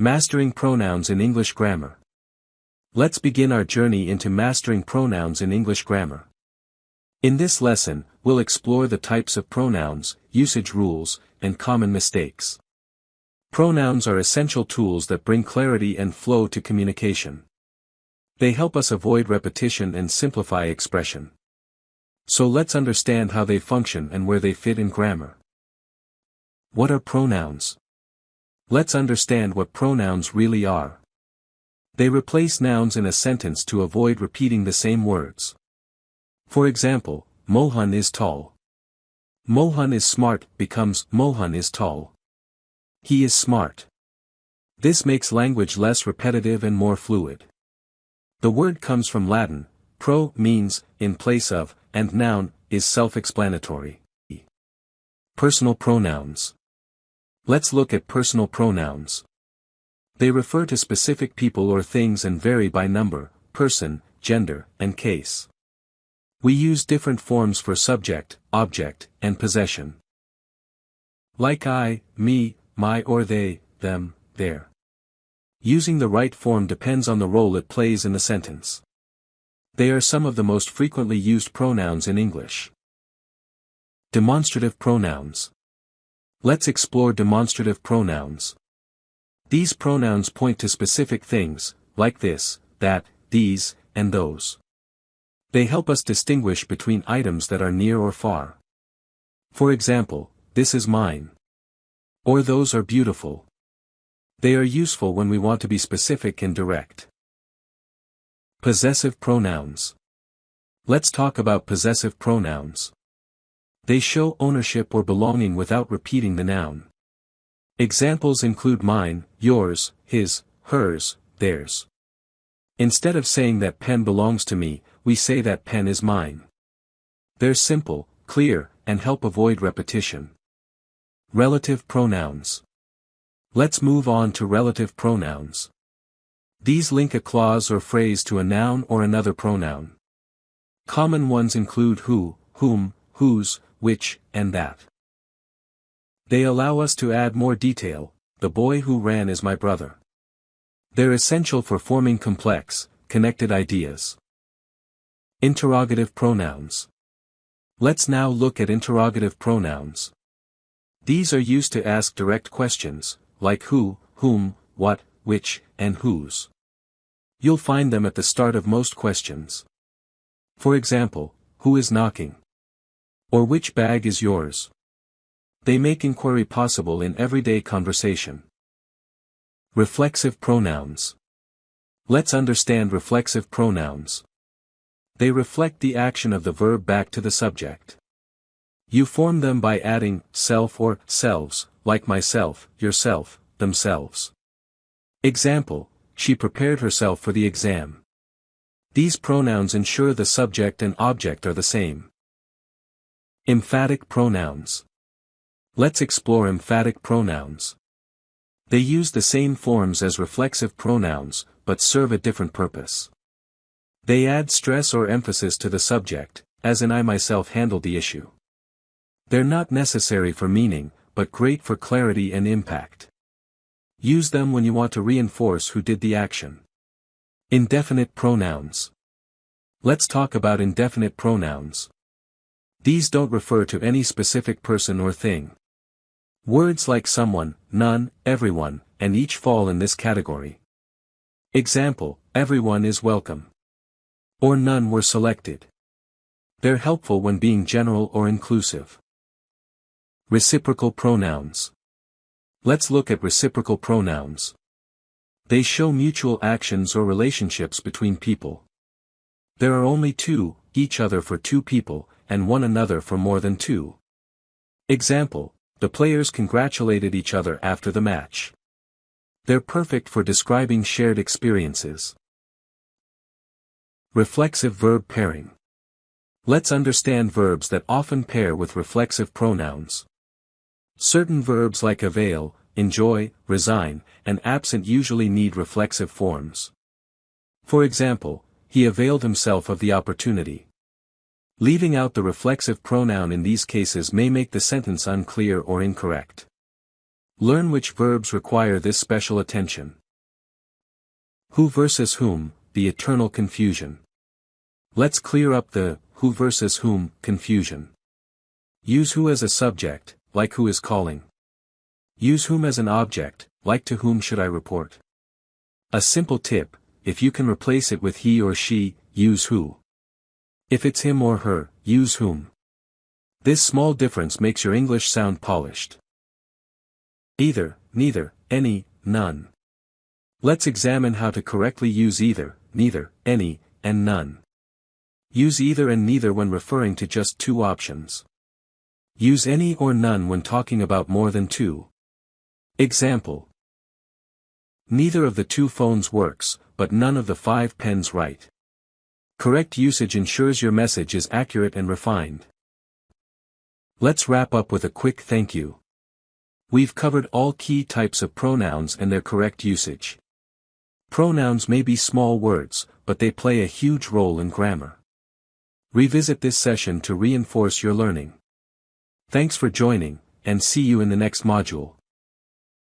Mastering pronouns in English grammar. Let's begin our journey into mastering pronouns in English grammar. In this lesson, we'll explore the types of pronouns, usage rules, and common mistakes. Pronouns are essential tools that bring clarity and flow to communication. They help us avoid repetition and simplify expression. So let's understand how they function and where they fit in grammar. What are pronouns? Let's understand what pronouns really are. They replace nouns in a sentence to avoid repeating the same words. For example, Mohan is tall. Mohan is smart becomes Mohan is tall. He is smart. This makes language less repetitive and more fluid. The word comes from Latin. Pro means in place of, and noun is self-explanatory. Personal pronouns. Let's look at personal pronouns. They refer to specific people or things and vary by number, person, gender, and case. We use different forms for subject, object, and possession. Like I, me, my or they, them, their. Using the right form depends on the role it plays in the sentence. They are some of the most frequently used pronouns in English. Demonstrative pronouns. Let's explore demonstrative pronouns. These pronouns point to specific things, like this, that, these, and those. They help us distinguish between items that are near or far. For example, this is mine. Or those are beautiful. They are useful when we want to be specific and direct. Possessive pronouns. Let's talk about possessive pronouns. They show ownership or belonging without repeating the noun. Examples include mine, yours, his, hers, theirs. Instead of saying that pen belongs to me, we say that pen is mine. They're simple, clear, and help avoid repetition. Relative pronouns. Let's move on to relative pronouns. These link a clause or phrase to a noun or another pronoun. Common ones include who, whom, whose, which, and that. They allow us to add more detail. The boy who ran is my brother. They're essential for forming complex, connected ideas. Interrogative pronouns. Let's now look at interrogative pronouns. These are used to ask direct questions, like who, whom, what, which, and whose. You'll find them at the start of most questions. For example, who is knocking? Or which bag is yours? They make inquiry possible in everyday conversation. Reflexive pronouns. Let's understand reflexive pronouns. They reflect the action of the verb back to the subject. You form them by adding self or selves, like myself, yourself, themselves. Example, she prepared herself for the exam. These pronouns ensure the subject and object are the same. Emphatic pronouns. Let's explore emphatic pronouns. They use the same forms as reflexive pronouns, but serve a different purpose. They add stress or emphasis to the subject, as in I myself handled the issue. They're not necessary for meaning, but great for clarity and impact. Use them when you want to reinforce who did the action. Indefinite pronouns. Let's talk about indefinite pronouns. These don't refer to any specific person or thing. Words like someone, none, everyone, and each fall in this category. Example, everyone is welcome. Or none were selected. They're helpful when being general or inclusive. Reciprocal pronouns. Let's look at reciprocal pronouns. They show mutual actions or relationships between people. There are only two, each other for two people, and one another for more than two. Example, the players congratulated each other after the match. They're perfect for describing shared experiences. Reflexive verb pairing. Let's understand verbs that often pair with reflexive pronouns. Certain verbs like avail, enjoy, resign, and absent usually need reflexive forms. For example, he availed himself of the opportunity. Leaving out the reflexive pronoun in these cases may make the sentence unclear or incorrect. Learn which verbs require this special attention. Who versus whom, the eternal confusion. Let's clear up the who versus whom confusion. Use who as a subject, like who is calling. Use whom as an object, like to whom should I report. A simple tip, if you can replace it with he or she, use who. If it's him or her, use whom. This small difference makes your English sound polished. Either, neither, any, none. Let's examine how to correctly use either, neither, any, and none. Use either and neither when referring to just two options. Use any or none when talking about more than two. Example. Neither of the two phones works, but none of the 5 pens write. Correct usage ensures your message is accurate and refined. Let's wrap up with a quick thank you. We've covered all key types of pronouns and their correct usage. Pronouns may be small words, but they play a huge role in grammar. Revisit this session to reinforce your learning. Thanks for joining, and see you in the next module.